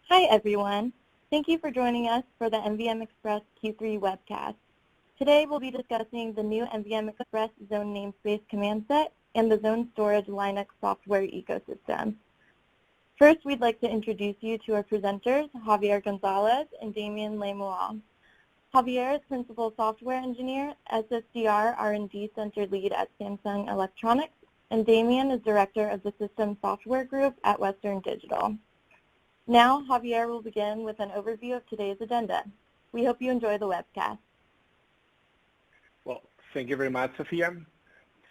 Hi everyone. Thank you for joining us for the NVMe Express Q3 webcast. Today we'll be discussing the new NVMe Express Zoned Namespace Command Set and the Zone Storage Linux software ecosystem. First, we'd like to introduce you to our presenters, Javier González and Damien Moal. Javier is Principal Software Engineer, SSDR R&D Center Lead at Samsung Electronics, and Damien is Director of the System Software Group at Western Digital. Now, Javier will begin with an overview of today's agenda. We hope you enjoy the webcast. Well, thank you very much, Sophia.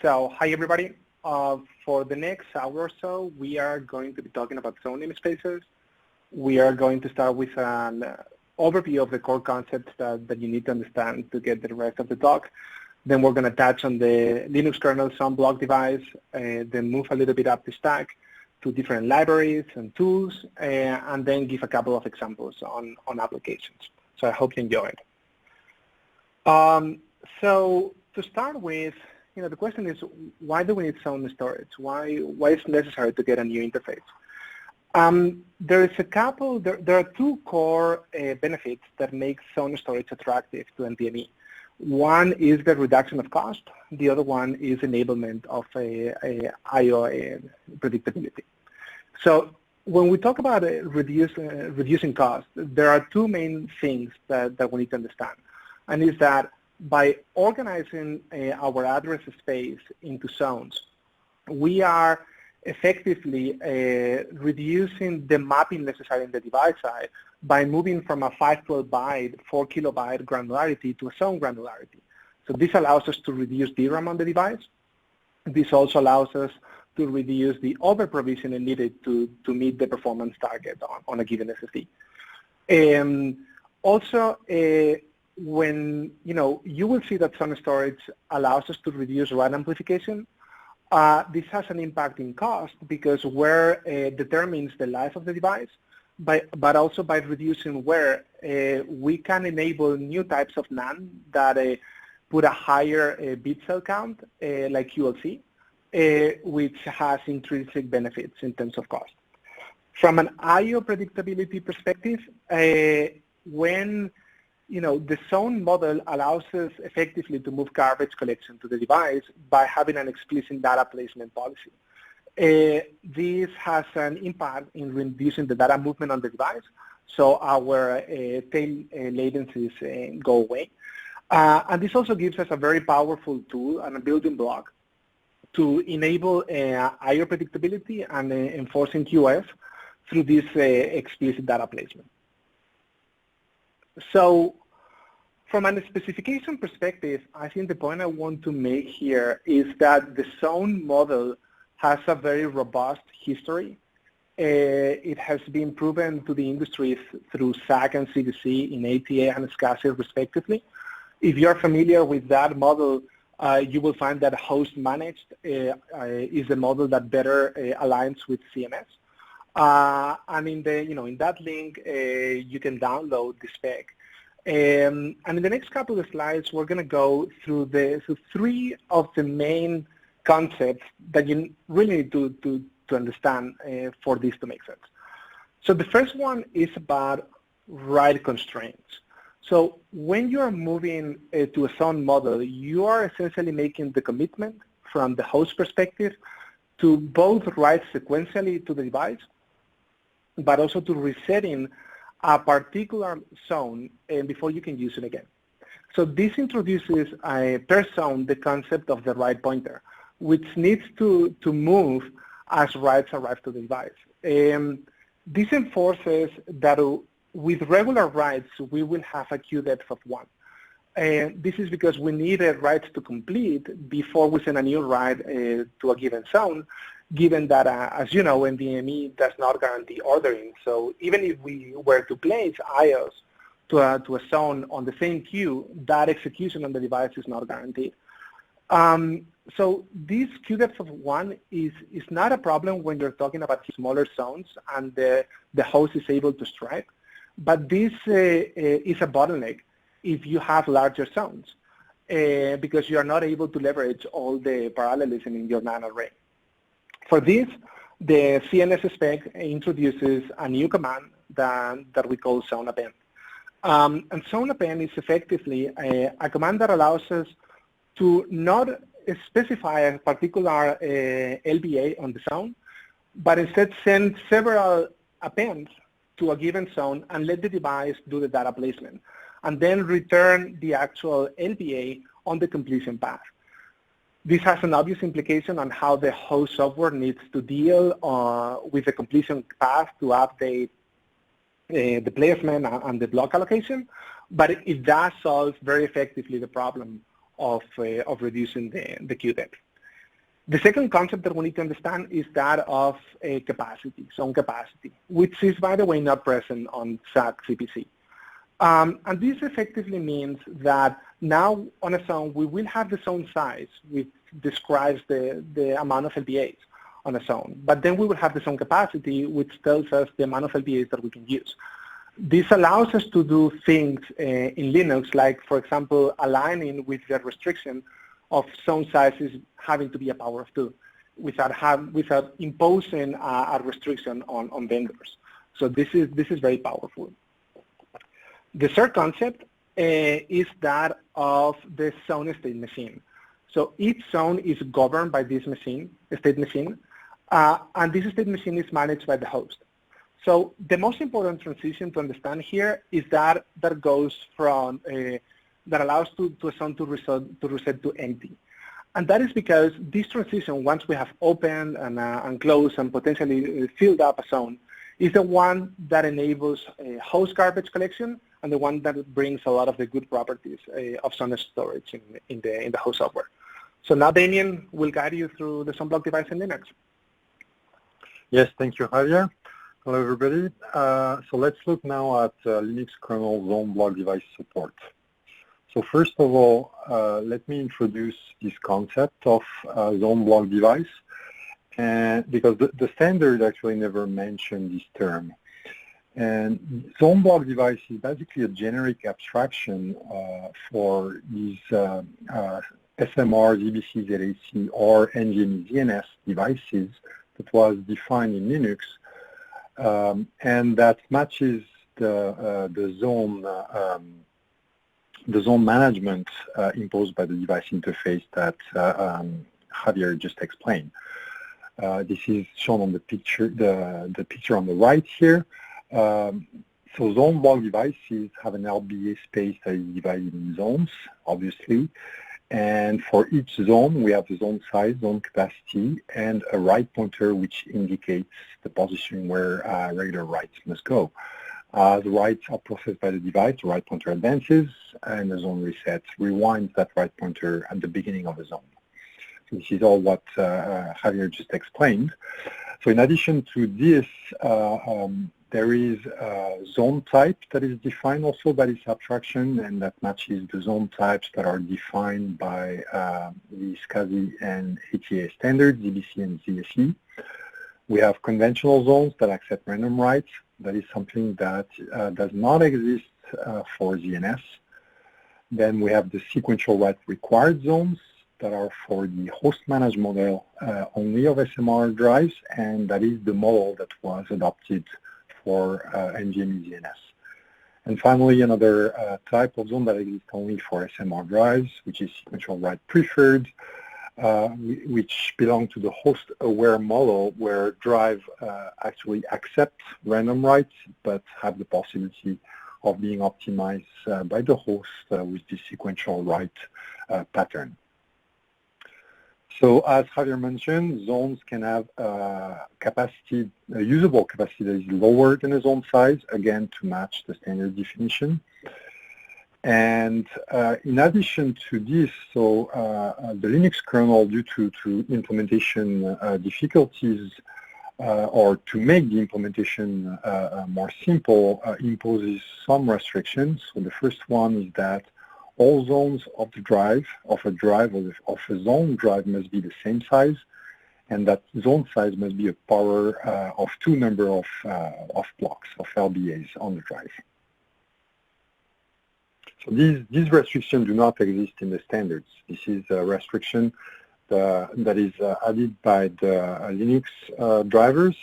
So, hi everybody. For the next hour or so, we are going to be talking about zone namespaces. We are going to start with an overview of the core concepts that you need to understand to get the rest of the talk. Then we're going to touch on the Linux kernel Zoneblock device, then move a little bit up the stack to different libraries and tools, and then give a couple of examples on applications. So I hope you enjoy it. So to start with, the question is, why do we need zone storage? Why is it necessary to get a new interface? There are two core benefits that make zone storage attractive to NVMe. One is the reduction of cost. The other one is enablement of I/O predictability. So when we talk about reducing cost, there are two main things that we need to understand. And is that by organizing our address space into zones, we are effectively reducing the mapping necessary in the device side by moving from a 512 byte, 4 kilobyte granularity to a zone granularity. So this allows us to reduce DRAM on the device. This also allows us to reduce the over-provisioning needed to meet the performance target on a given SSD. Also, when, you will see that zone storage allows us to reduce write amplification. This has an impact in cost because wear determines the life of the device, but also by reducing wear, we can enable new types of NAND that put a higher bit cell count, like QLC, which has intrinsic benefits in terms of cost. From an I/O predictability perspective, when the zone model allows us effectively to move garbage collection to the device by having an explicit data placement policy. This has an impact in reducing the data movement on the device, so our tail latencies go away. And this also gives us a very powerful tool and a building block to enable I/O predictability and enforcing QoS through this explicit data placement. So from a specification perspective, I think the point I want to make here is that the zone model has a very robust history. It has been proven to the industry through SAC and CDC in ATA and SCSI respectively. If you're familiar with that model, you will find that host managed is a model that better aligns with CMS. And in that link, you can download the spec. And in the next couple of slides, we're going to go through three of the main concepts that you really need to understand for this to make sense. So the first one is about write constraints. So when you are moving to a zone model, you are essentially making the commitment from the host perspective to both write sequentially to the device, but also to resetting a particular zone before you can use it again. So this introduces per zone the concept of the write pointer, which needs to move as writes arrive to the device. This enforces that with regular writes, we will have a queue depth of 1. This is because we need writes to complete before we send a new write to a given zone, given that, as you know, NVMe does not guarantee ordering. So even if we were to place IOs to a zone on the same queue, that execution on the device is not guaranteed. So this queue depth of 1 is not a problem when you're talking about smaller zones and the host is able to strike. But this is a bottleneck if you have larger zones because you are not able to leverage all the parallelism in your NAND array. For this, the ZNS spec introduces a new command that we call zone append. And zone append is effectively a command that allows us to not specify a particular LBA on the zone, but instead send several appends to a given zone and let the device do the data placement, and then return the actual LBA on the completion path. This has an obvious implication on how the host software needs to deal with the completion path to update the placement and the block allocation, but it does solve very effectively the problem of reducing the queue depth. The second concept that we need to understand is that of capacity, zone capacity, which is, by the way, not present on SAC CPC. And this effectively means that now on a zone, we will have the zone size, which describes the amount of LBAs on a zone. But then we will have the zone capacity, which tells us the amount of LBAs that we can use. This allows us to do things in Linux, like, for example, aligning with the restriction of zone sizes having to be a power of 2, without imposing a restriction on vendors. So this is very powerful. The third concept is that of the zone state machine. So each zone is governed by this machine, state machine, and this state machine is managed by the host. So the most important transition to understand here is that goes from, that allows to a zone to reset to empty. And that is because this transition, once we have opened and closed and potentially filled up a zone, is the one that enables host garbage collection and the one that brings a lot of the good properties of zone storage in the host software. So now Damien will guide you through the Zoneblock device in Linux. Yes, thank you, Javier. Hello, everybody. So let's look now at Linux kernel Zoneblock device support. So first of all, let me introduce this concept of Zoneblock device, and because the standard actually never mentioned this term. And Zoneblock device is basically a generic abstraction for these SMR, ZBC, ZAC, or NVMe ZNS devices that was defined in Linux, and that matches the zone management imposed by the device interface that Javier just explained. This is shown on the picture, the picture on the right here. So Zoneblock devices have an LBA space that is divided in zones, obviously. And for each zone, we have the zone size, zone capacity, and a write pointer which indicates the position where regular writes must go. The writes are processed by the device, the write pointer advances, and the zone resets, rewinds that write pointer at the beginning of the zone. So this is all what Javier just explained. So in addition to this, there is a zone type that is defined also by this abstraction, and that matches the zone types that are defined by the SCSI and ATA standards, ZBC and ZSE. We have conventional zones that accept random writes. That is something that does not exist for ZNS. Then we have the sequential write required zones that are for the host managed model only of SMR drives, and that is the model that was adopted for NVMe ZNS. And finally, another type of zone that exists only for SMR drives, which is sequential write preferred, which belong to the host-aware model, where drive actually accept random writes, but have the possibility of being optimized by the host with this sequential write pattern. So as Javier mentioned, zones can have capacity, usable capacity that is lower than the zone size, again, to match the standard definition. And in addition to this, so the Linux kernel, due to implementation difficulties, or to make the implementation more simple, imposes some restrictions. So the first one is that all zones of the drive, of a zone drive must be the same size, and that zone size must be a power of 2 number of blocks, of LBAs on the drive. So these restrictions do not exist in the standards. This is a restriction that is added by the Linux drivers,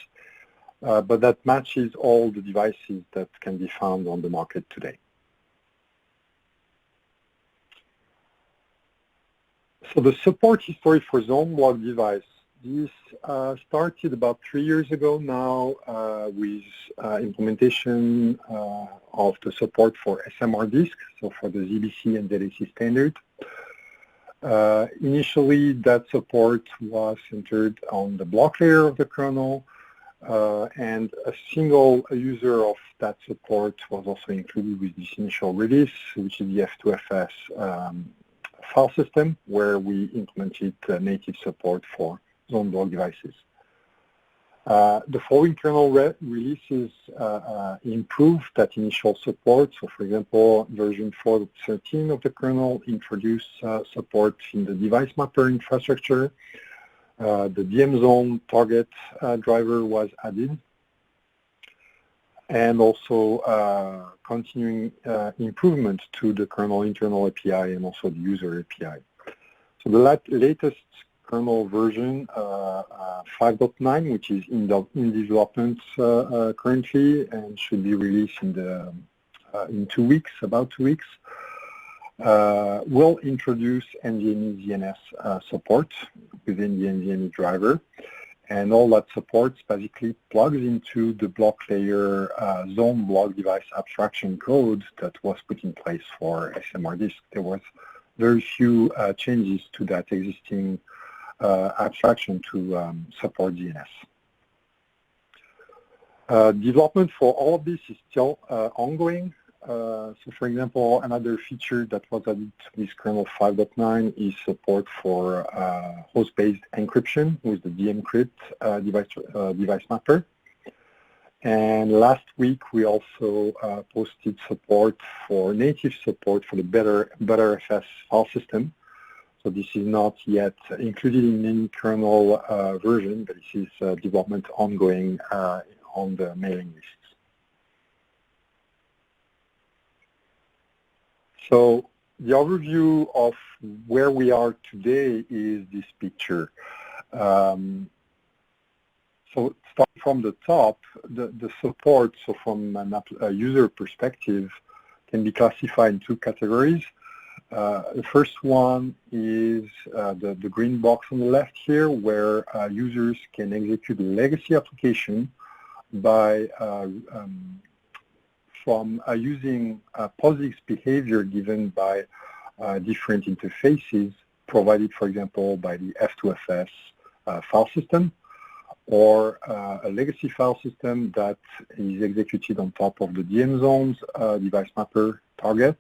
but that matches all the devices that can be found on the market today. So the support history for Zoneblock device, this started about 3 years ago now with implementation of the support for SMR disk, so for the ZBC and ZAC standard. Initially, that support was centered on the block layer of the kernel, and a single user of that support was also included with this initial release, which is the F2FS file system, where we implemented native support for Zoneblock devices. The following kernel releases improved that initial support. So, for example, version 4.13 of the kernel introduced support in the device mapper infrastructure. The DMZone target driver was added, and also continuing improvement to the kernel internal API and also the user API. So the latest kernel version 5.9, which is in development currently and should be released in 2 weeks, about 2 weeks, will introduce NVMe ZNS support within the NVMe driver. And all that support basically plugs into the block layer Zoneblock device abstraction code that was put in place for SMR disk. There was very few changes to that existing abstraction to support DNS. Development for all of this is still ongoing. So, for example, another feature that was added to this kernel 5.9 is support for host-based encryption with the DMCrypt device mapper. And last week, we also posted support for native support for the ButterFS file system. So this is not yet included in any kernel version, but this is development ongoing on the mailing lists. So the overview of where we are today is this picture. So starting from the top, the support, so from a user perspective, can be classified in 2 categories. The first one is the green box on the left here, where users can execute a legacy application by using POSIX behavior given by different interfaces provided, for example, by the F2FS file system, or a legacy file system that is executed on top of the DMZone's device mapper target,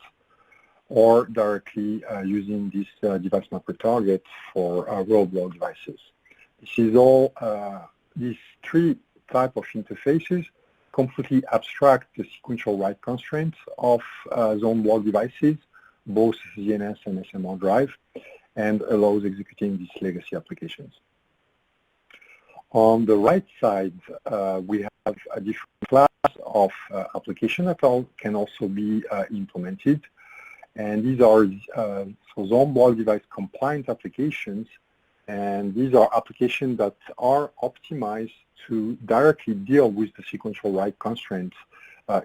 or directly using this device mapper target for row-block devices. This is all, these 3 types of interfaces completely abstract the sequential write constraints of Zoneblock devices, both ZNS and SMR drive, and allows executing these legacy applications. On the right side, we have a different class of application that can also be implemented. And these are Zoneblock device compliant applications, and these are applications that are optimized to directly deal with the sequential write constraints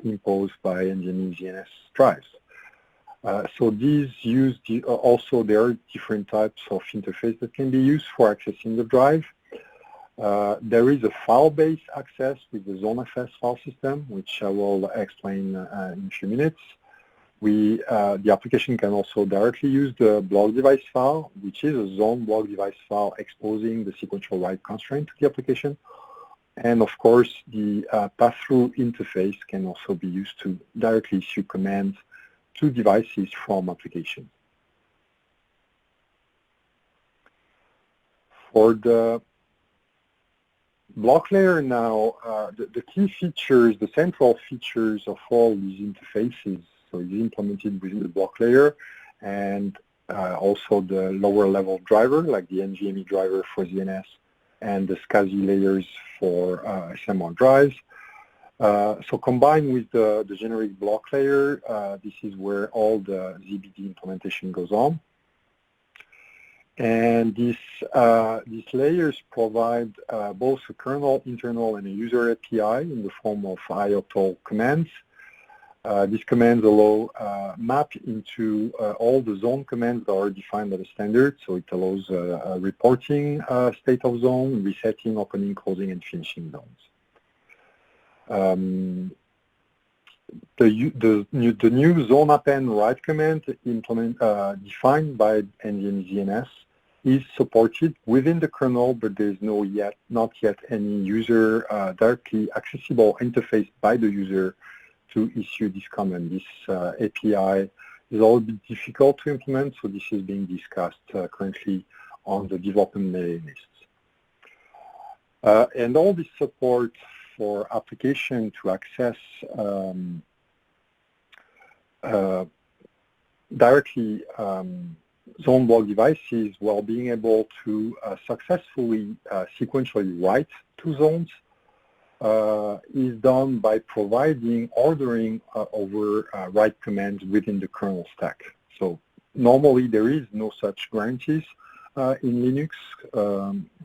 imposed by NVMe ZNS drives. So these use also there are different types of interface that can be used for accessing the drive. There is a file-based access with the ZoneFS file system, which I will explain in a few minutes. The application can also directly use the block device file, which is a Zoneblock device file exposing the sequential write constraint to the application. And of course, the pass-through interface can also be used to directly issue commands to devices from applications. For the block layer now, the key features, the central features of all these interfaces, so it's implemented within the block layer, and also the lower level driver, like the NVMe driver for ZNS, and the SCSI layers for SMR drives. So combined with the generic block layer, this is where all the ZBD implementation goes on. And these layers provide both a kernel internal and a user API in the form of ioctl commands. These commands allow map into all the zone commands that are defined by the standard. So it allows reporting state of zone, resetting, opening, closing, and finishing zones. The new zone append write command defined by NVMe ZNS is supported within the kernel, but there is not yet any user directly accessible interface by the user to issue this command. This API is a little bit difficult to implement, so this is being discussed currently on the development mailing lists. And all this support for application to access directly Zoneblock devices while being able to successfully sequentially write to zones is done by providing ordering over write commands within the kernel stack. So normally there is no such guarantees in Linux.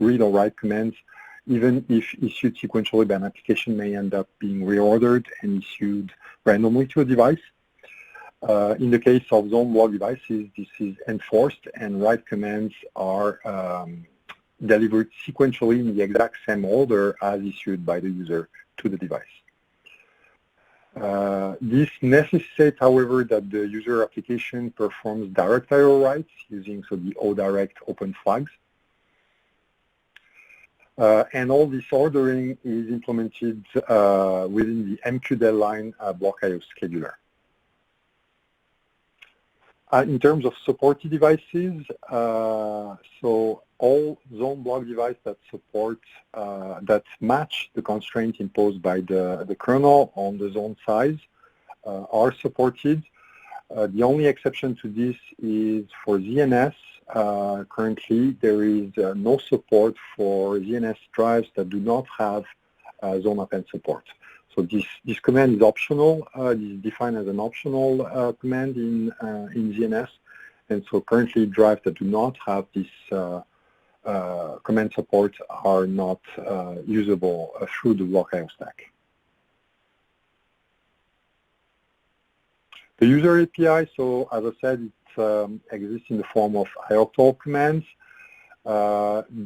Read or write commands, even if issued sequentially by an application, may end up being reordered and issued randomly to a device. In the case of Zoneblock devices, this is enforced, and write commands are delivered sequentially in the exact same order as issued by the user to the device. This necessitates, however, that the user application performs direct I/O writes using the ODirect open flags. And all this ordering is implemented within the MQDL line block I/O scheduler. In terms of supported devices, so all Zoneblock devices that support, that match the constraint imposed by the kernel on the zone size are supported. The only exception to this is for ZNS. Currently, there is no support for ZNS drives that do not have zone append support. So this command is optional. This is defined as an optional command in ZNS, and so currently drives that do not have this command support are not usable through the block I/O stack. The user API, so as I said, it exists in the form of ioctl commands.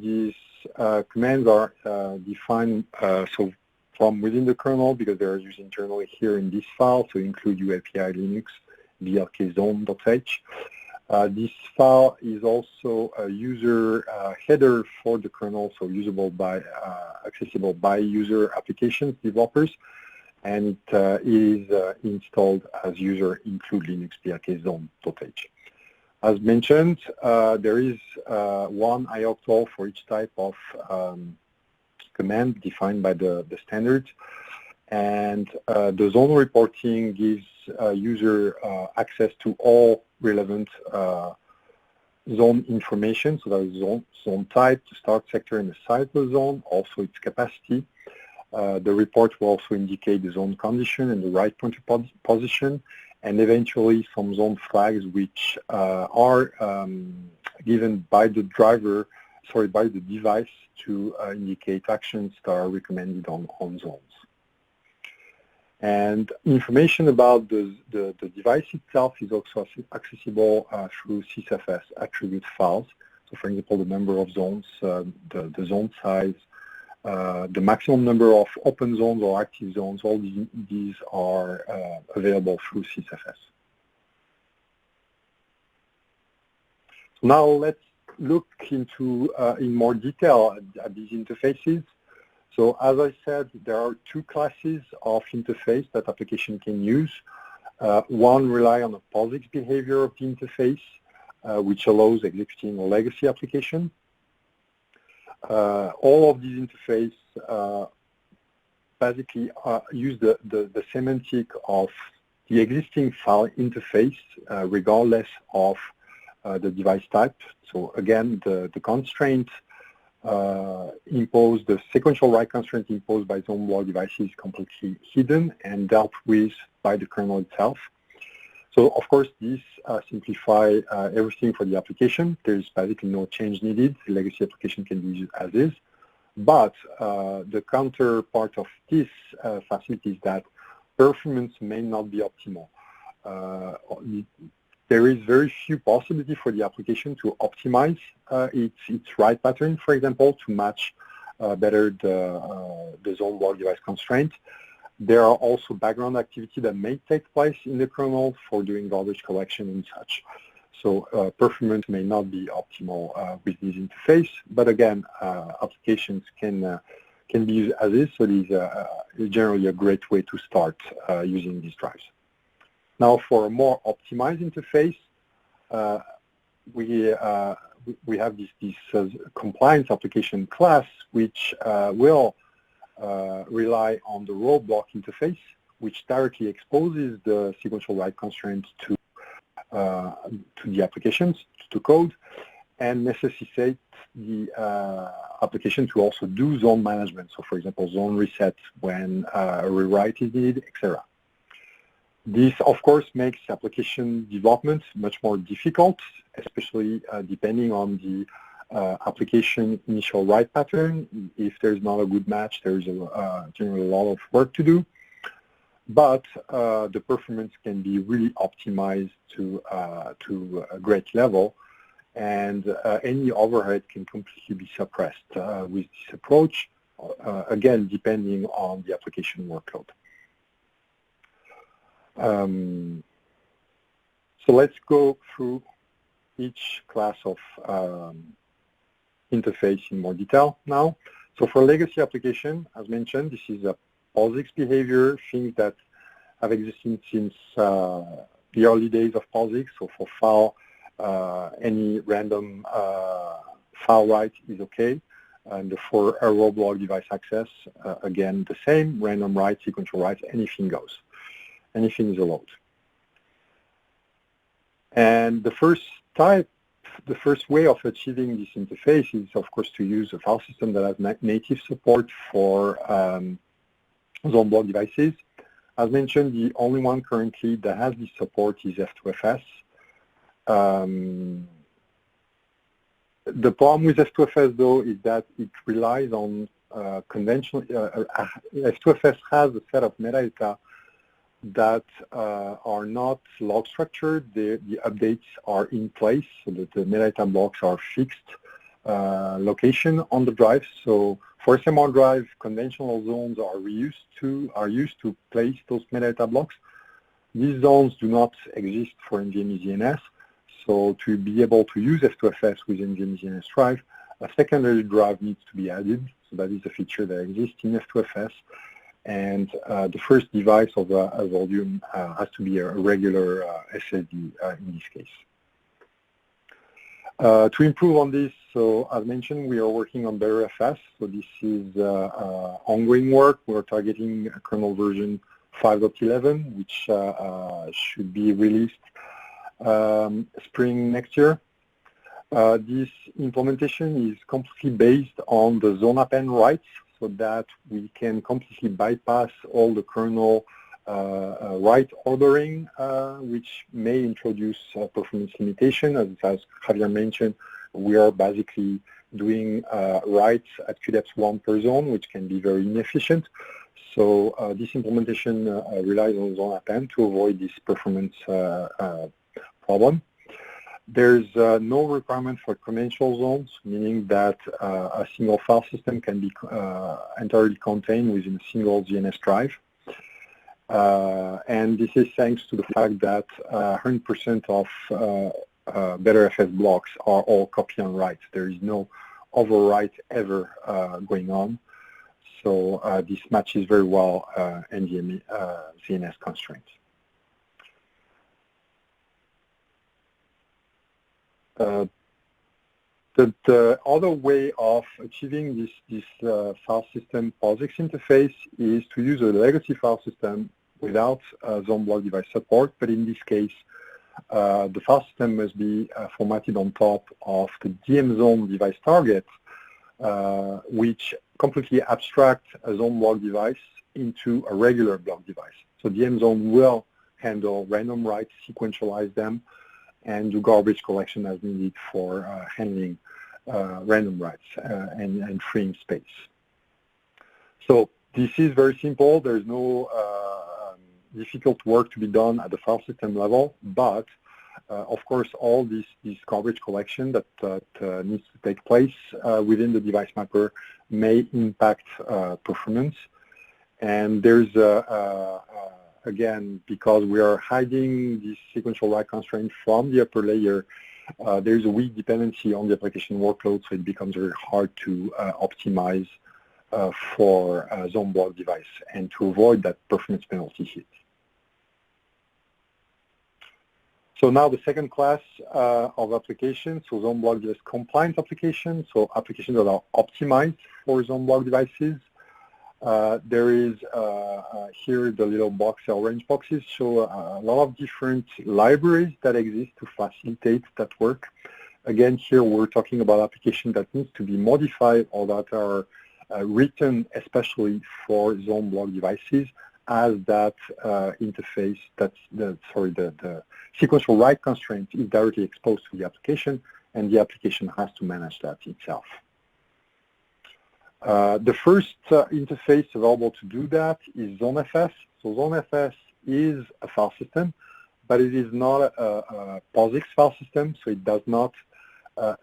These commands are defined from within the kernel because they are used internally here in this file, so include UAPI Linux blkzone.h. This file is also a user header for the kernel, so usable by, accessible by user applications developers, and it is installed as user include Linux blkzone.h. As mentioned, there is one ioctl for each type of command defined by the standard, and the zone reporting gives user access to all relevant zone information, so that is zone type, the start sector and the size of the zone, also its capacity. The report will also indicate the zone condition and the write pointer position, and eventually some zone flags which are given by the driver, by the device to indicate actions that are recommended on zones. And information about the device itself is also accessible through ZFS attribute files. So for example, the number of zones, the zone size, the maximum number of open zones or active zones, all these are available through ZFS. So now let's look into in more detail at these interfaces. So as I said, there are two classes of interface that application can use. One rely on the POSIX behavior of the interface, which allows executing a legacy application. All of these interfaces basically use the semantic of the existing file interface, regardless of the device type. So again, the constraint imposed, the sequential write constraint imposed by Zoneblock devices is completely hidden and dealt with by the kernel itself. So of course, this simplifies everything for the application. There's basically no change needed. The legacy application can be used as is. But the counterpart of this facility is that performance may not be optimal. There is very few possibility for the application to optimize its write pattern, for example, to match better the Zoneblock device constraint. There are also background activity that may take place in the kernel for doing garbage collection and such. So performance may not be optimal with this interface, but again, applications can be used as is, so this is generally a great way to start using these drives. Now, for a more optimized interface, we have this compliance application class, which will rely on the Blockzone interface, which directly exposes the sequential write constraints to the applications, to code, and necessitates the application to also do zone management. So, for example, zone reset when a rewrite is needed, etc. This, of course, makes application development much more difficult, especially depending on the application initial write pattern. If there's not a good match, there's generally a lot of work to do. But the performance can be really optimized to a great level, and any overhead can completely be suppressed with this approach, again, depending on the application workload. So let's go through each class of interface in more detail now. So for legacy application, as mentioned, this is a POSIX behavior, things that have existed since the early days of POSIX. So for file, any random file write is okay. And for a Zoneblock device access, again, the same, random write, sequential write, anything goes. Anything is allowed. And the first way of achieving this interface is, of course, to use a file system that has native support for Zoneblock devices. As mentioned, the only one currently that has this support is F2FS. The problem with F2FS, though, is that it relies on conventional. F2FS has a set of metadata that are not log structured. The updates are in place, so that the metadata blocks are fixed location on the drive. So for SMR drive, conventional zones are used to place those metadata blocks. These zones do not exist for NVMe ZNS. So to be able to use F2FS with NVMe ZNS drive, a secondary drive needs to be added. So that is a feature that exists in F2FS. And the first device of a volume has to be a regular SSD in this case. To improve on this, so as mentioned, we are working on better FS. So this is ongoing work. We're targeting a kernel version 5.11, which should be released spring next year. This implementation is completely based on the zone append writes, so that we can completely bypass all the kernel write ordering, which may introduce performance limitation. As Javier mentioned, we are basically doing writes at QDEPS 1 per zone, which can be very inefficient. So this implementation relies on zone append to avoid this performance problem. There's no requirement for conventional zones, meaning that a single file system can be entirely contained within a single ZNS drive. And this is thanks to the fact that 100% of better FS blocks are all copy and write. There is no overwrite ever going on. So this matches very well NVMe ZNS constraints. The other way of achieving this file system POSIX interface is to use a legacy file system without Zoneblock device support, but in this case, the file system must be formatted on top of the DMZone device target, which completely abstracts a Zoneblock device into a regular block device. So DMZone will handle random writes, sequentialize them, and do garbage collection as needed for handling random writes and freeing space. So this is very simple. There's no difficult work to be done at the file system level, but of course, all this garbage collection that needs to take place within the device mapper may impact performance. And there's, again, because we are hiding this sequential write constraint from the upper layer, there's a weak dependency on the application workload, so it becomes very hard to optimize for a Zoneblock device and to avoid that performance penalty hit. So now the second class of applications, so Zoneblock device compliant applications, so applications that are optimized for Zoneblock devices. There is here the little box, orange boxes, show a lot of different libraries that exist to facilitate that work. Again, here we're talking about applications that need to be modified or that are written especially for Zoneblock devices as that interface, the sequential write constraint is directly exposed to the application, and the application has to manage that itself. The first interface available to do that is ZoneFS. So ZoneFS is a file system, but it is not a POSIX file system, so it does not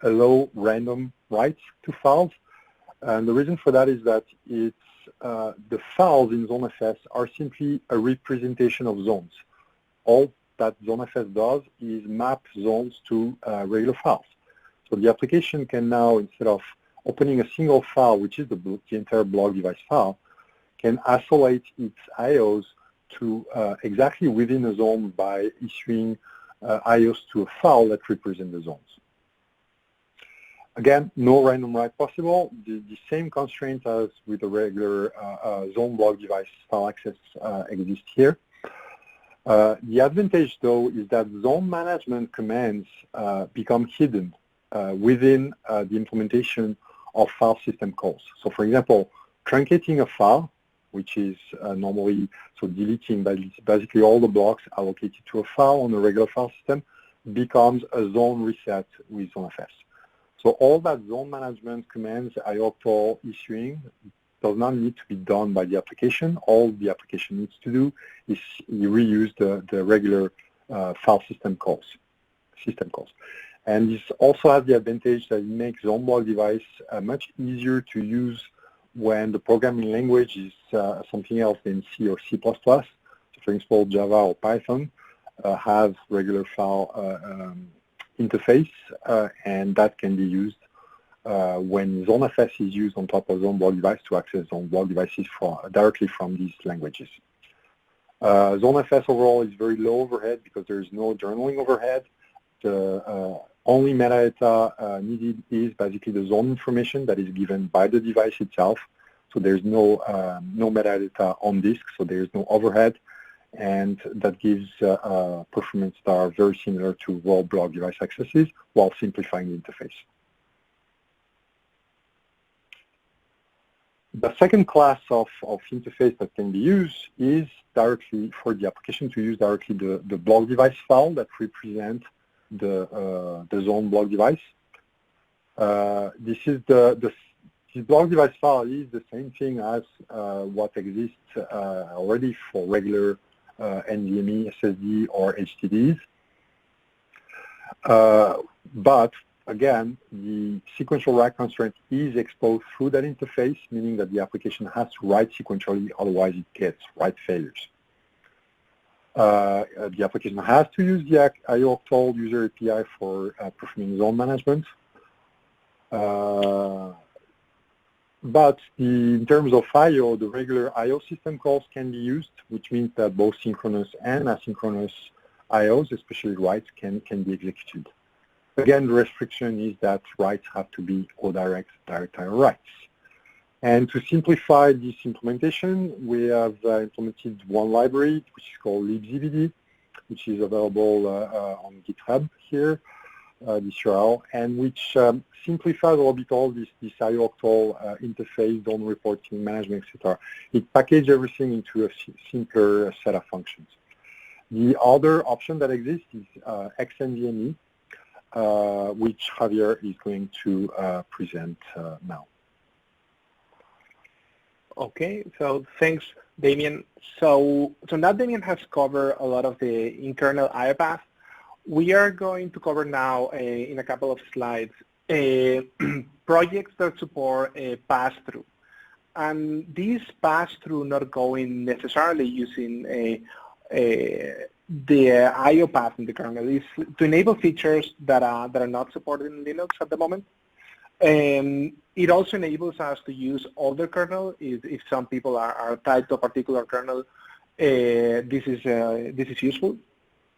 allow random writes to files. And the reason for that is that it's the files in ZoneFS are simply a representation of zones. All that ZoneFS does is map zones to regular files. So the application can now, instead of opening a single file, which is the entire block device file, can isolate its IOs to exactly within a zone by issuing IOs to a file that represent the zones. Again, no random write possible. The same constraint as with the regular Zoneblock device file access exists here. The advantage, though, is that zone management commands become hidden within the implementation of file system calls. So, for example, truncating a file, which is normally deleting basically all the blocks allocated to a file on a regular file system, becomes a zone reset with ZoneFS. So all that zone management commands Xctl issuing does not need to be done by the application. All the application needs to do is reuse the regular file system calls, And this also has the advantage that it makes Zoneblock device much easier to use when the programming language is something else than C or C++. So for example, Java or Python have regular file interface, and that can be used when ZoneFS is used on top of Zoneblock device to access Zoneblock devices directly from these languages. ZoneFS overall is very low overhead because there is no journaling overhead. The only metadata needed is basically the zone information that is given by the device itself. So there's no metadata on disk, so there's no overhead. And that gives performance that are very similar to raw block device accesses while simplifying the interface. The second class of interface that can be used is directly for the application to use directly the block device file that represents the Zoneblock device. This block device file is the same thing as what exists already for regular NVMe SSD or HDDs. But again, the sequential write constraint is exposed through that interface, meaning that the application has to write sequentially, otherwise it gets write failures. The application has to use the Xctl user API for performing zone management. But in terms of I/O, the regular I/O system calls can be used, which means that both synchronous and asynchronous I/Os, especially writes, can be executed. Again, the restriction is that writes have to be direct I/O writes. And to simplify this implementation, we have implemented one library, which is called libzbd, which is available on GitHub here, this URL, and which simplifies a little bit all this Xctl interface, zone reporting, management, etc. It packages everything into a simpler set of functions. The other option that exists is XNVMe, which Javier is going to present now. Okay, so thanks, Damien. So now Damien has covered a lot of the internal IO path. We are going to cover now in a couple of slides projects that support a pass-through. And these pass-through not going necessarily using the IO path in the kernel is to enable features that are not supported in Linux at the moment. It also enables us to use older kernel if some people are tied to a particular kernel. This is useful.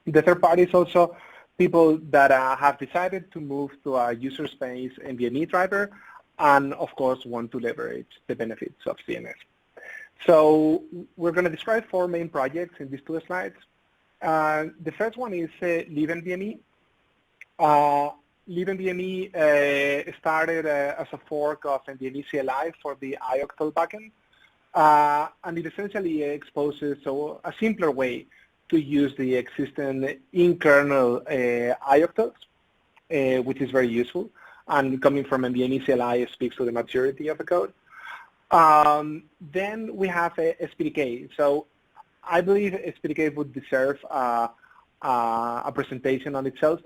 The third part is also people that have decided to move to a user space NVMe driver and of course want to leverage the benefits of ZNS. So we're going to describe 4 main projects in these 2 slides. The first one is LibNVMe. LibNVMe started as a fork of NVMe CLI for the Xctl backend, and it essentially exposes a simpler way to use the existing in-kernel Xctls, which is very useful. And coming from NVMe CLI, it speaks to the maturity of the code. Then we have SPDK. So I believe SPDK would deserve a presentation on itself.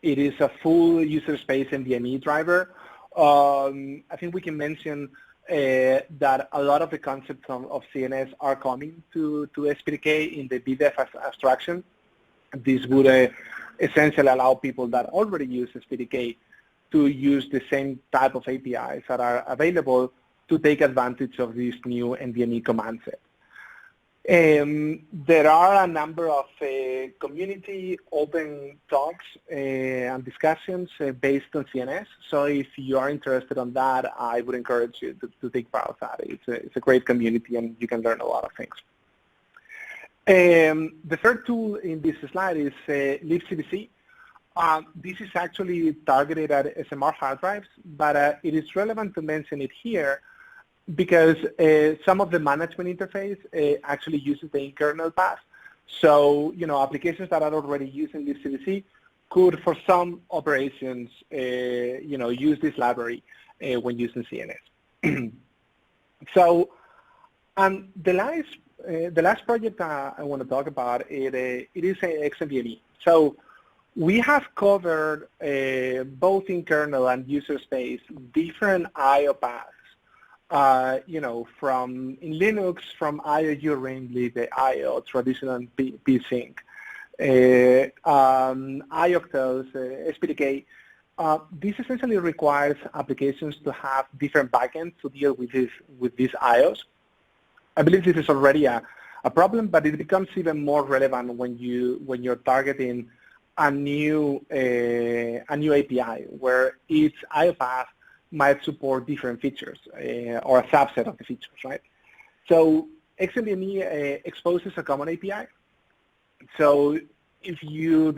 It is a full user space NVMe driver. I think we can mention that a lot of the concepts of ZNS are coming to SPDK in the BDEF abstraction. This would essentially allow people that already use SPDK to use the same type of APIs that are available to take advantage of this new NVMe Command Set. There are a number of community open talks and discussions based on ZNS. So if you are interested on that, I would encourage you to take part of that. It's a great community and you can learn a lot of things. The third tool in this slide is libcdc. This is actually targeted at SMR hard drives, but it is relevant to mention it here because some of the management interface actually uses the in-kernel path. So, applications that are already using libcdc could, for some operations, use this library when using ZNS. So, the last project I want to talk about, it is XNVMe. So, we have covered both in kernel and user space different IO paths. From in Linux, from IO uring, lib IO, traditional psync, Xctls, SPDK. This essentially requires applications to have different backends to deal with these IOs. I believe this is already a problem, but it becomes even more relevant when you're targeting a new API where each IO path might support different features or a subset of the features, right? So XNVMe exposes a common API. So if you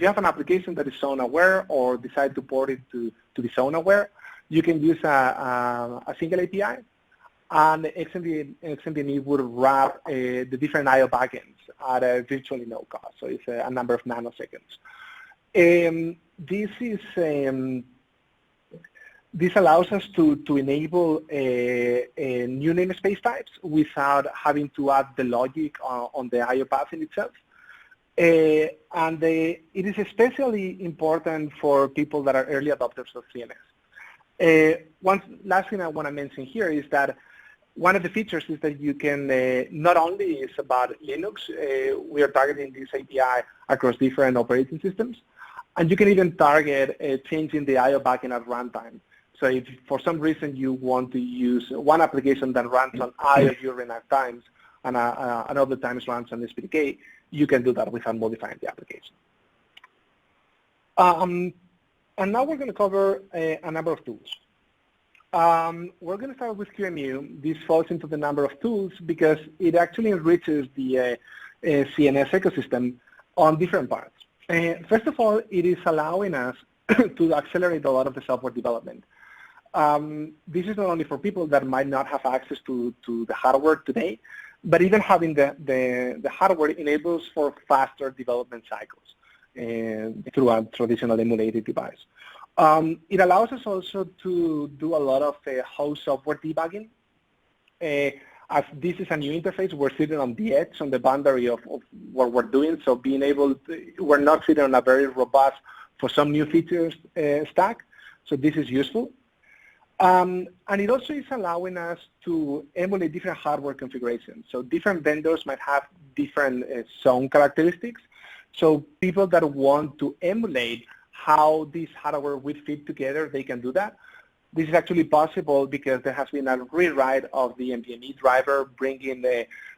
have an application that is zone aware or decide to port it to be zone aware, you can use a single API, and XNVMe would wrap the different IO backends at a virtually no cost. So it's a number of nanoseconds. This allows us to enable new namespace types without having to add the logic on the IO path in itself. And it is especially important for people that are early adopters of ZNS. One last thing I want to mention here is that one of the features is that you can, not only is about Linux, we are targeting this API across different operating systems, and you can even target changing the IO backend at runtime. So if for some reason you want to use one application that runs on IO during at times and another times runs on SPDK, you can do that without modifying the application. And now we're going to cover a number of tools. We're going to start with QEMU. This falls into the number of tools because it actually enriches the ZNS ecosystem on different parts. First of all, it is allowing us to accelerate a lot of the software development. This is not only for people that might not have access to the hardware today, But even having the hardware enables for faster development cycles through a traditional emulated device. It allows us also to do a lot of host software debugging. As this is a new interface, we're sitting on the edge, on the boundary of what we're doing. So being able to, we're not sitting on a very robust, for some new features, stack. So this is useful. And it also is allowing us to emulate different hardware configurations. So different vendors might have different zone characteristics. So people that want to emulate how this hardware would fit together, they can do that. This is actually possible because there has been a rewrite of the NVMe driver, bringing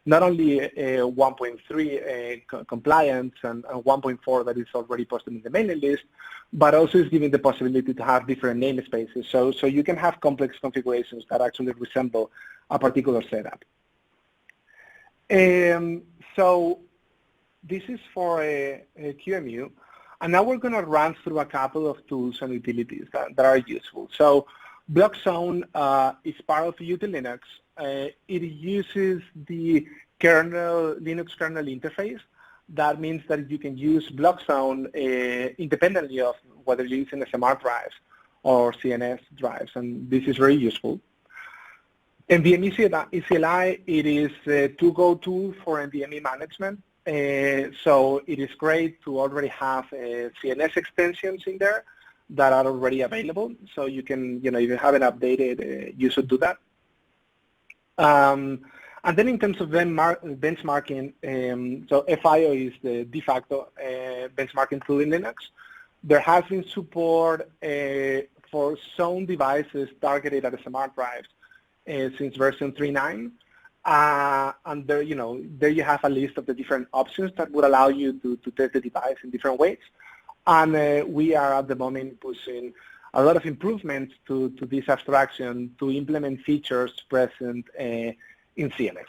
not only 1.3 compliance and 1.4 that is already posted in the mailing list, but also is giving the possibility to have different namespaces. So you can have complex configurations that actually resemble a particular setup. So this is for a QEMU. And now we're going to run through a couple of tools and utilities that are useful. So Blockzone is part of Util Linux. It uses the kernel, Linux kernel interface. That means that you can use Blockzone independently of whether you're using SMR drives or ZNS drives, and this is very useful. NVMe CLI, it is a to-go tool for NVMe management. So it is great to already have CNS extensions in there that are already available. So you can, if you haven't updated, you should do that. And then in terms of benchmarking, so FIO is the de facto benchmarking tool in Linux. There has been support for zone devices targeted at SMR drives since version 3.9. And there, there you have a list of the different options that would allow you to test the device in different ways. And we are at the moment pushing a lot of improvements to this abstraction to implement features present in CNS.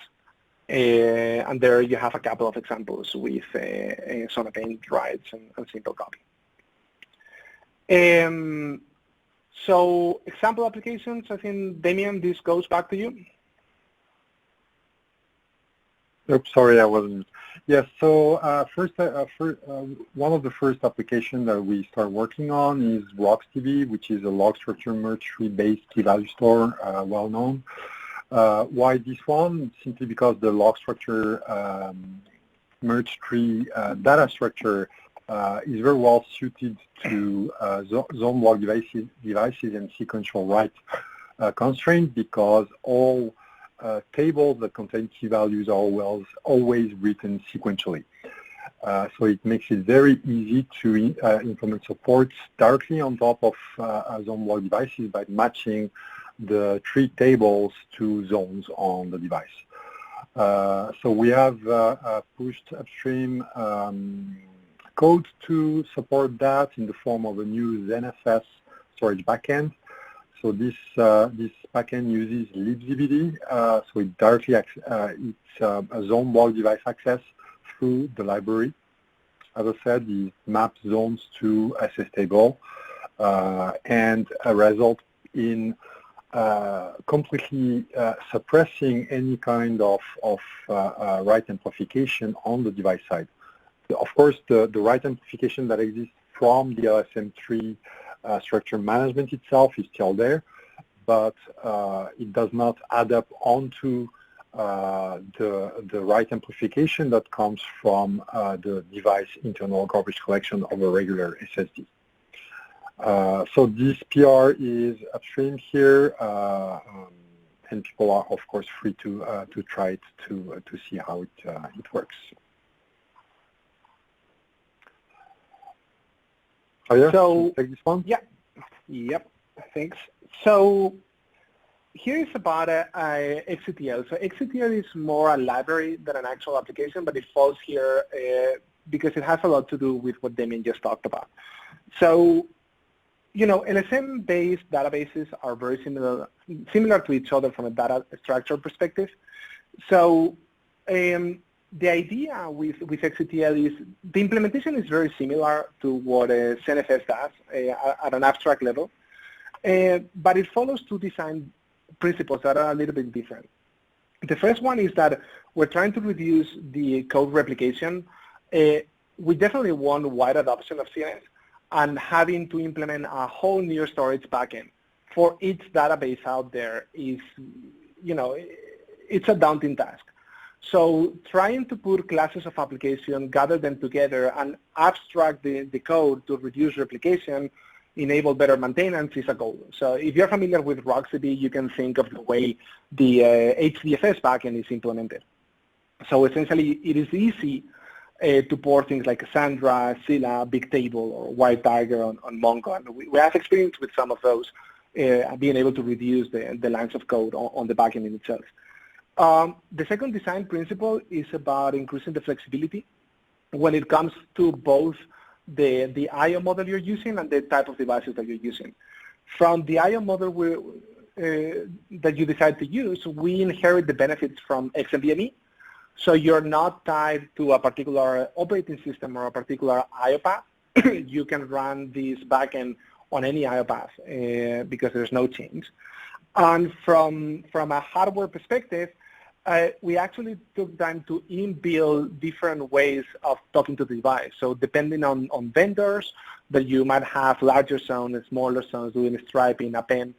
And there you have a couple of examples with Zoned writes and simple copy. So example applications, I think, Damien, this goes back to you. Oops, sorry, I wasn't. Yes, so one of the first applications that we start working on is Roxtv, which is a log structure merge tree-based key value store, well known. Why this one? Simply because the log structure merge tree data structure is very well suited to Zoneblock devices and sequential write constraints, because all tables that contain key values are always written sequentially. So it makes it very easy to implement support directly on top of Zoneblock devices by matching the tree tables to zones on the device. So we have pushed upstream code to support that in the form of a new ZNS storage backend. So this backend uses libzbd, so it directly it's a Zoneblock device access through the library. As I said, it maps zones to SS table and result in completely suppressing any kind of write amplification on the device side. Of course, the write amplification that exists from the LSM3 structure management itself is still there, but it does not add up onto the write amplification that comes from the device internal garbage collection of a regular SSD. So this PR is upstream here, and people are of course free to try it to see how it works. Javier, so take this one. Yeah. Yep. Thanks. So here's about Xctl. So Xctl is more a library than an actual application, but it falls here because it has a lot to do with what Damien just talked about. So, LSM-based databases are very similar to each other from a data structure perspective. So the idea with Xctl is the implementation is very similar to what ZoneFS does at an abstract level, but it follows two design principles that are a little bit different. The first one is that we're trying to reduce the code replication. We definitely want wide adoption of ZNS, and having to implement a whole new storage backend for each database out there is, it's a daunting task. So trying to put classes of application, gather them together, and abstract the code to reduce replication, enable better maintenance is a goal. So if you're familiar with Roxtv, you can think of the way the HDFS backend is implemented. So essentially, it is easy to port things like Cassandra, Scylla, Bigtable, or White Tiger on Mongo. And we have experience with some of those, being able to reduce the lines of code on the backend in itself. The second design principle is about increasing the flexibility when it comes to both the I/O model you're using and the type of devices that you're using. From the I/O model that you decide to use, we inherit the benefits from XNVMe. So you're not tied to a particular operating system or a particular I/O path. You can run this backend on any I/O path because there's no change. And from a hardware perspective, we actually took time to inbuild different ways of talking to the device. So depending on vendors, that you might have larger zones, smaller zones, doing striping, append.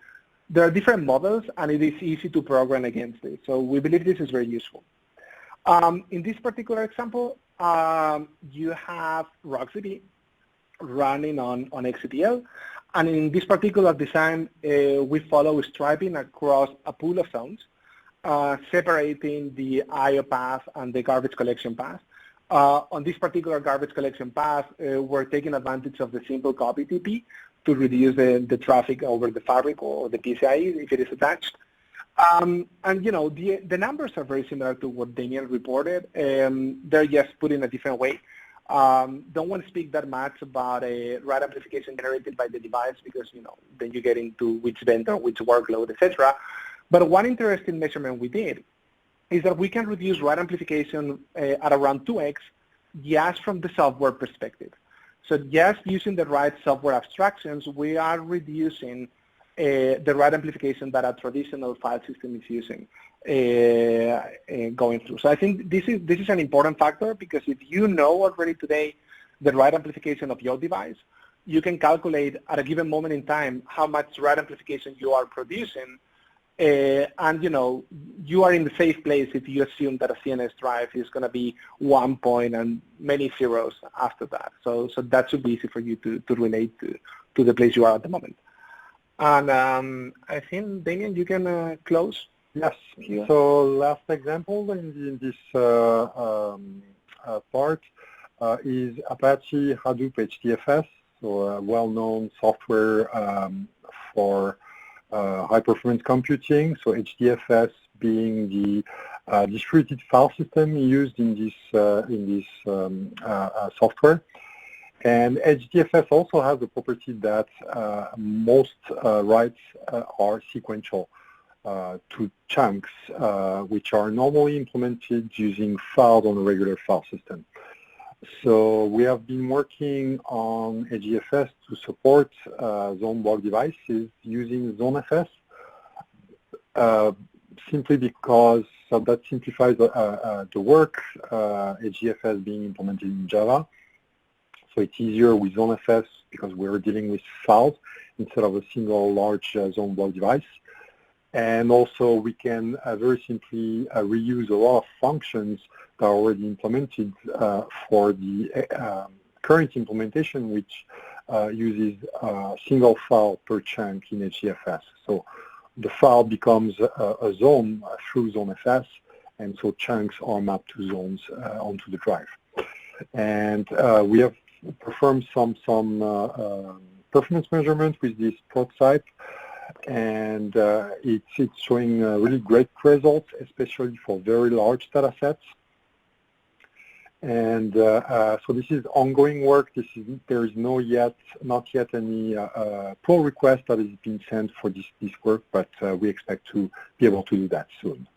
There are different models, and it is easy to program against it. So we believe this is very useful. In this particular example, you have Roxtv running on Xctl, and in this particular design, we follow striping across a pool of zones, separating the I/O path and the garbage collection path. On this particular garbage collection path, we're taking advantage of the simple copy TP to reduce the traffic over the fabric or the PCIe if it is attached. And the numbers are very similar to what Damien reported. They're just put in a different way. Don't want to speak that much about a write amplification generated by the device because then you get into which vendor, which workload, etc. But one interesting measurement we did is that we can reduce write amplification at around 2x just from the software perspective. So just using the right software abstractions, we are reducing the write amplification that a traditional file system is using going through. So I think this is an important factor because if you know already today the write amplification of your device, you can calculate at a given moment in time how much write amplification you are producing, and you are in the safe place if you assume that a ZNS drive is going to be 1 point and many zeros after that. So that should be easy for you to relate to the place you are at the moment. And I think, Damien, you can close. Yes. Here. So last example in this part is Apache Hadoop HDFS, so a well-known software for high-performance computing. So HDFS being the distributed file system used in this software. And HDFS also has the property that most writes are sequential to chunks, which are normally implemented using files on a regular file system. So we have been working on HDFS to support Zoneblock devices using ZoneFS, simply because that simplifies the work, HDFS being implemented in Java. So it's easier with ZoneFS because we're dealing with files instead of a single large Zoneblock device. And also we can very simply reuse a lot of functions that are already implemented for the current implementation, which uses a single file per chunk in HDFS. So the file becomes a zone through ZoneFS, and so chunks are mapped to zones onto the drive. And we have performed some performance measurements with this prototype, and it's showing really great results, especially for very large data sets. And so this is ongoing work. There is not yet any pull request that has been sent for this work, but we expect to be able to do that soon.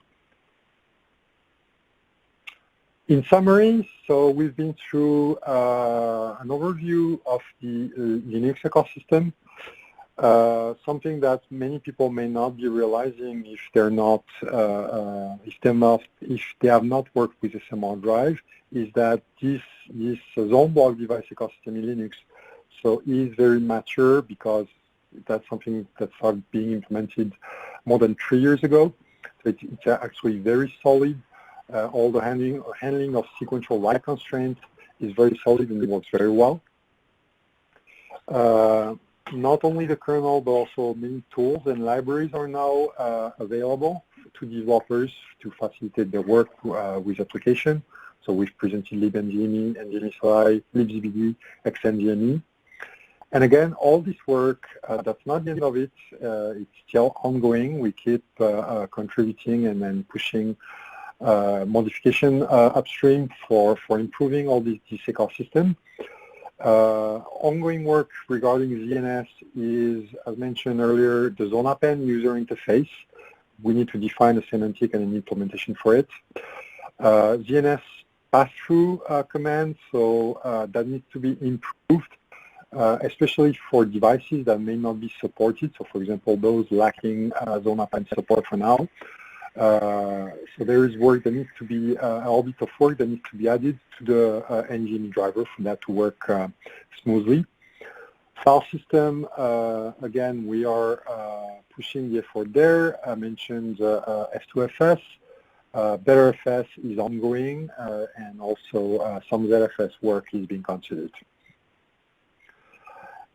In summary, so we've been through an overview of the Linux ecosystem, if they have not worked with SMR drive, is that this Zoneblock device ecosystem in Linux is very mature, because that's something that started being implemented more than 3 years ago. So it's actually very solid. All the handling of sequential write constraints is very solid and it works very well. Not only the kernel, but also many tools and libraries are now available to developers to facilitate their work with application. So we've presented libNVMe, NVMe CLI, libZBD, XNVMe. And again, all this work, that's not the end of it. It's still ongoing. We keep contributing and then pushing modification upstream for improving all this ecosystem. Ongoing work regarding ZNS is, as mentioned earlier, the ZoneAppen user interface. We need to define a semantic and an implementation for it. ZNS pass-through command, so that needs to be improved, especially for devices that may not be supported. So, for example, those lacking ZoneAppen support for now. So there is work that needs to be, a little bit of work that needs to be added to the NVMe driver for that to work smoothly. File system, again, we are pushing the effort there. I mentioned F2FS. BetterFS is ongoing, and also some ZFS work is being considered.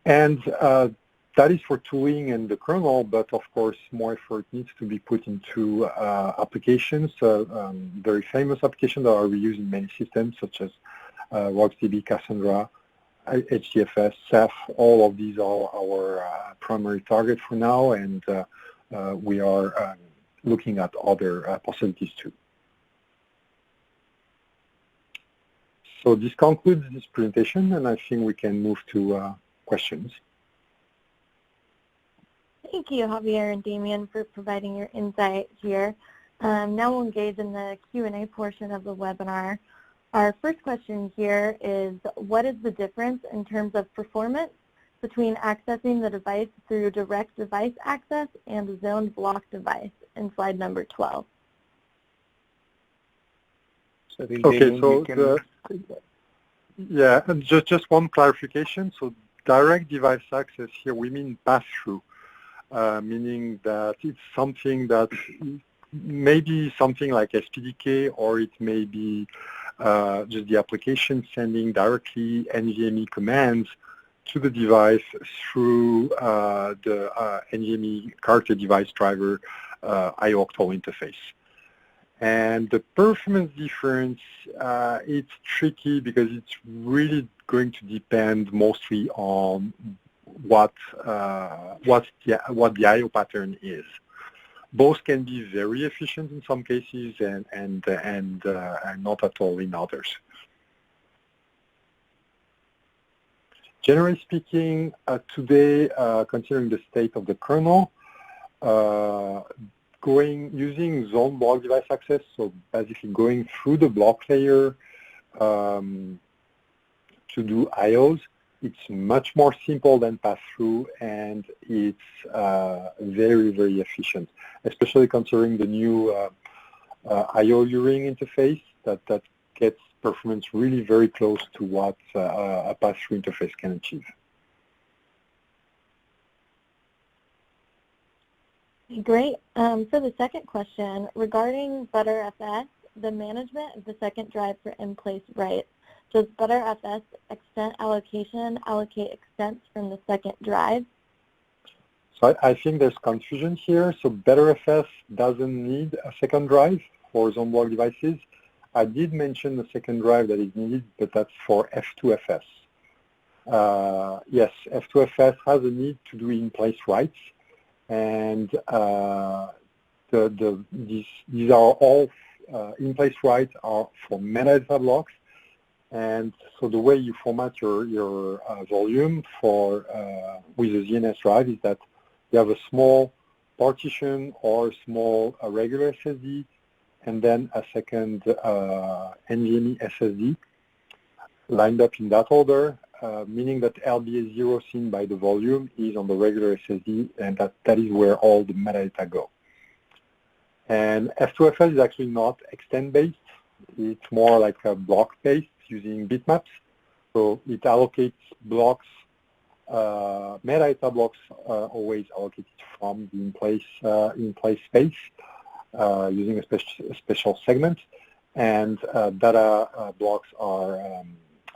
And that is for tooling and the kernel, but of course more effort needs to be put into applications, very famous applications that are reused in many systems, such as Roxtv, Cassandra, HDFS, Ceph. All of these are our primary target for now, and we are looking at other possibilities too. So this concludes this presentation, and I think we can move to questions. Thank you, Javier and Damien, for providing your insight here. Now we'll engage in the Q&A portion of the webinar. Our first question here is, what is the difference in terms of performance between accessing the device through direct device access and the zoned block device in slide number 12? So okay, so yeah, and just one clarification. So direct device access here, we mean pass-through. Meaning that it's something that may be something like SPDK, or it may be just the application sending directly NVMe commands to the device through the NVMe character device driver Xctl interface. And the performance difference, it's tricky because it's really going to depend mostly on what the I/O pattern is. Both can be very efficient in some cases and not at all in others. Generally speaking, today, considering the state of the kernel, using zone block device access, so basically going through the block layer to do I/Os, it's much more simple than pass-through, and it's very, very efficient, especially considering the new I/O luring interface that gets performance really very close to what a pass-through interface can achieve. Great. For the second question, regarding ButterFS, the management of the second drive for in-place writes, does ButterFS extent allocation allocate extents from the second drive? So I think there's confusion here. So ButterFS doesn't need a second drive for Zoneblock devices. I did mention the second drive that is needed, but that's for F2FS. Yes, F2FS has a need to do in-place writes, and these are all in-place writes are for metadata blocks. And so the way you format your volume for with a ZNS drive is that you have a small partition or a small regular SSD, and then a second NVMe SSD lined up in that order, meaning that LBA0 seen by the volume is on the regular SSD, and that is where all the metadata go. And F2FS is actually not extend-based. It's more like a block-based using bitmaps. So it allocates blocks, metadata blocks always allocated from the in-place space using a special segment. And data blocks are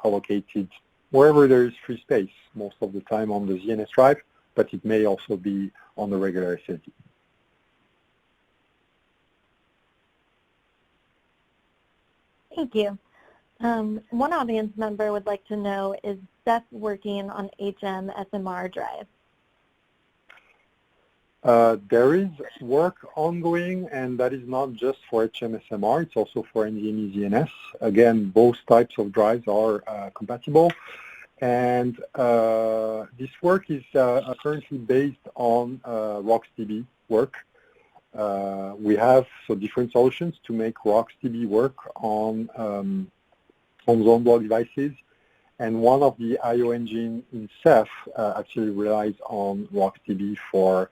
allocated wherever there is free space, most of the time on the ZNS drive, but it may also be on the regular SSD. Thank you. One audience member would like to know, is Seth working on HM-SMR drive? There is work ongoing, and that is not just for HM-SMR, it's also for NVMe ZNS. Again, both types of drives are compatible, and this work is currently based on Roxtv work. We have different solutions to make Roxtv work on Zoneblock devices, and one of the I/O engine in Ceph actually relies on Roxtv for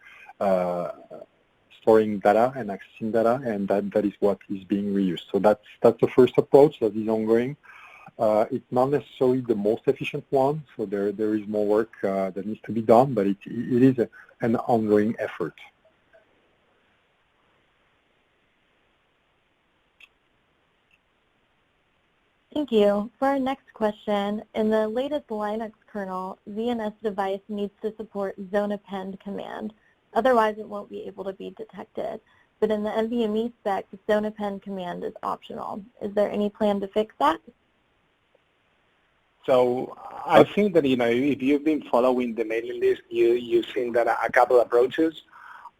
storing data and accessing data, and that is what is being reused. So that's the first approach that is ongoing. It's not necessarily the most efficient one, so there is more work that needs to be done, but it is an ongoing effort. Thank you. For our next question, in the latest Linux kernel, ZNS device needs to support ZoneAppend command. Otherwise, it won't be able to be detected. But in the NVMe spec, the ZoneAppend command is optional. Is there any plan to fix that? So I think that, if you've been following the mailing list, you've seen that a couple approaches.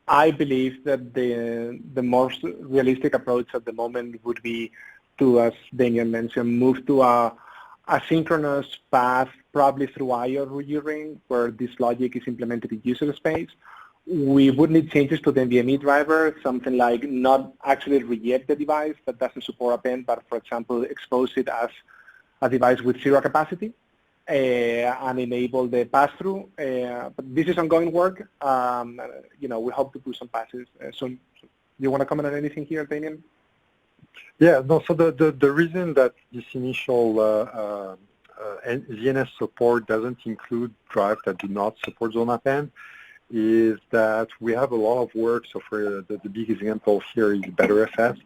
I believe that the most realistic approach at the moment would be to, as Damien mentioned, move to a asynchronous path, probably through I/O reuse, where this logic is implemented in user space. We would need changes to the NVMe driver, something like not actually reject the device that doesn't support append, but for example, expose it as a device with zero capacity and enable the pass-through. But this is ongoing work. We hope to do some passes soon. You want to comment on anything here, Damien? Yeah, no, so the reason that this initial ZNS support doesn't include drives that do not support ZoneAppend is that we have a lot of work. So for the big example here is BetterFS.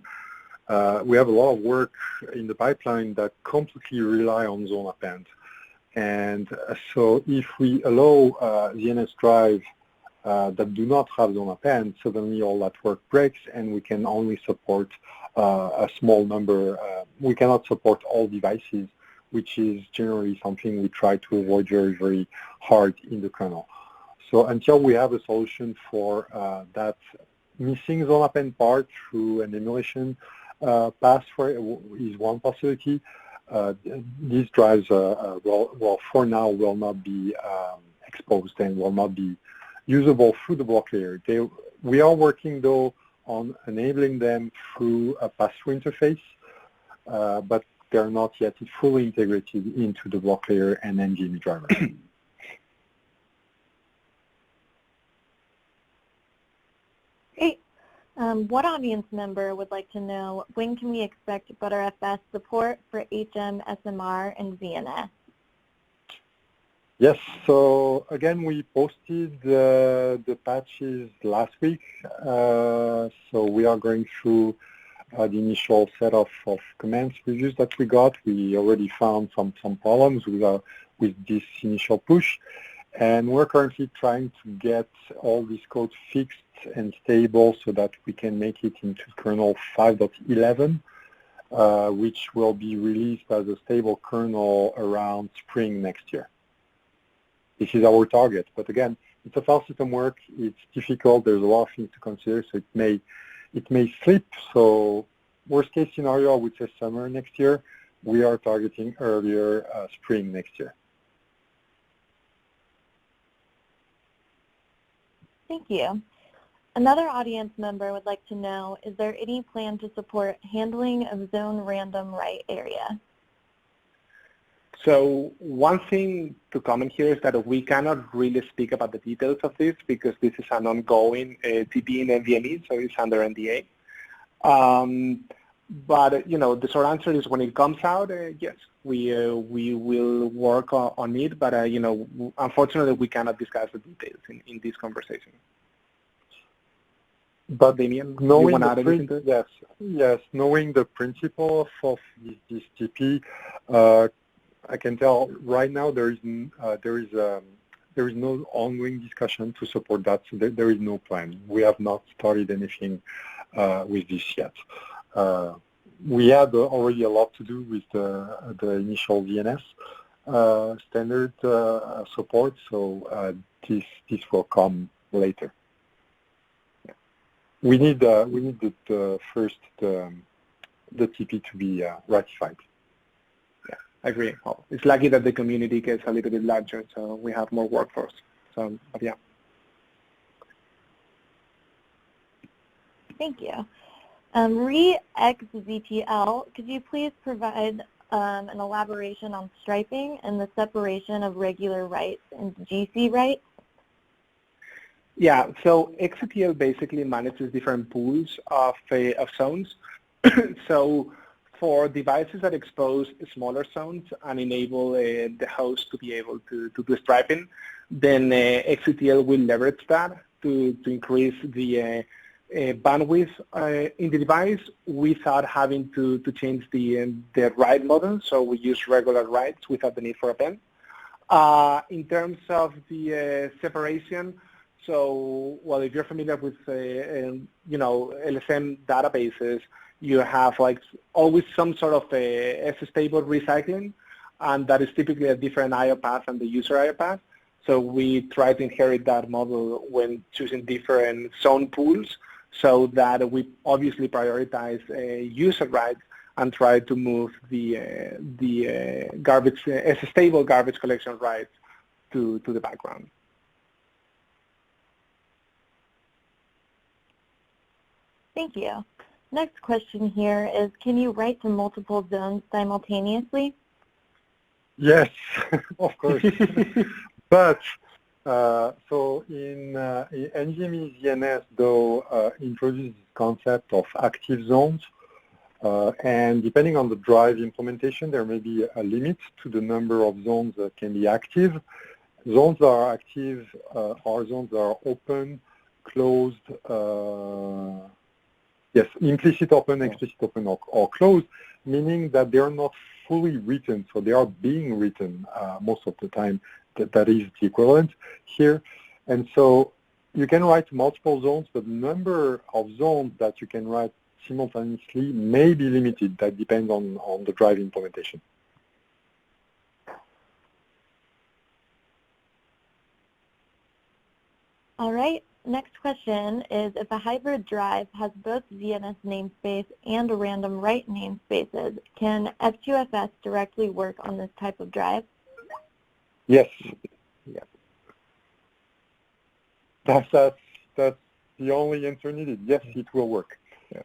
We have a lot of work in the pipeline that completely rely on ZoneAppend. And so if we allow ZNS drive that do not have ZoneAppend, suddenly all that work breaks and we can only support a small number. We cannot support all devices, which is generally something we try to avoid very, very hard in the kernel. So until we have a solution for that missing ZoneAppend part through an emulation pass for it is one possibility. These drives, for now, will not be exposed and will not be usable through the block layer. We are working, though, on enabling them through a pass-through interface, but they're not yet fully integrated into the block layer and NVMe driver. Great. What audience member would like to know, when can we expect ButterFS support for HM-SMR and ZNS? Yes, so again, we posted the patches last week. So we are going through the initial set of commands reviews that we got. We already found some problems with this initial push. And we're currently trying to get all this code fixed and stable so that we can make it into kernel 5.11, which will be released as a stable kernel around spring next year. This is our target, but again, it's a file system work. It's difficult. There's a lot of things to consider, so it may slip. So worst case scenario, I would say summer next year. We are targeting earlier spring next year. Thank you. Another audience member would like to know, is there any plan to support handling of zone random write area? So one thing to comment here is that we cannot really speak about the details of this because this is an ongoing TP in NVMe, so it's under NDA. But you know, the short answer is when it comes out, yes, we will work on it. But you know, unfortunately, we cannot discuss the details in this conversation. But Damien, knowing the yes, knowing the principle of this TP, I can tell right now there is no ongoing discussion to support that. So there is no plan. We have not started anything with this yet. We had already a lot to do with the initial ZNS standard support. So this will come later. We need first the TP to be ratified. Yeah, I agree. Well, it's lucky that the community gets a little bit larger, so we have more workforce. So, but yeah. Thank you. Xctl, could you please provide an elaboration on striping and the separation of regular writes and GC writes? Yeah, so Xctl basically manages different pools of zones. So for devices that expose smaller zones and enable the host to be able to do striping, then Xctl will leverage that to increase the bandwidth in the device without having to change the write model. So we use regular writes without the need for a pen. In terms of the separation, so, well, if you're familiar with, you know, LSM databases, you have like always some sort of S-stable recycling, and that is typically a different I/O path than the user I/O path. So we try to inherit that model when choosing different zone pools, so that we obviously prioritize user writes and try to move the garbage S-stable garbage collection writes to the background. Thank you. Next question here is, can you write to multiple zones simultaneously? Yes, of course. But so in NVMe ZNS, though, introduces this concept of active zones. And depending on the drive implementation, there may be a limit to the number of zones that can be active. Zones that are active are zones that are open, closed, yes, implicit open, explicit open, or closed, meaning that they are not fully written, so they are being written most of the time. That is the equivalent here. And so you can write multiple zones, but the number of zones that you can write simultaneously may be limited. That depends on the drive implementation. All right. Next question is, if a hybrid drive has both ZNS namespace and random write namespaces, can ZoneFS directly work on this type of drive? Yes. Yeah. That's the only answer needed. Yes, it will work. Yeah.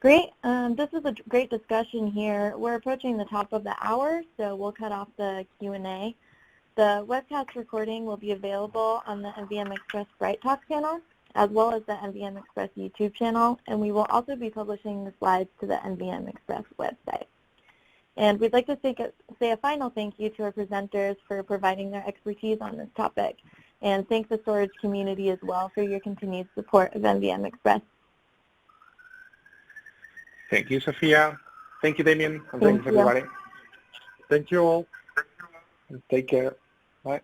Great. This is a great discussion here. We're approaching the top of the hour, so we'll cut off the Q&A. The webcast recording will be available on the NVM Express Bright Talk channel, as well as the NVM Express YouTube channel, and we will also be publishing the slides to the NVM Express website. And we'd like to say a final thank you to our presenters for providing their expertise on this topic, and thank the storage community as well for your continued support of NVM Express. Thank you, Sophia. Thank you, Damien. And thanks, everybody. Thank you all. Take care. Bye.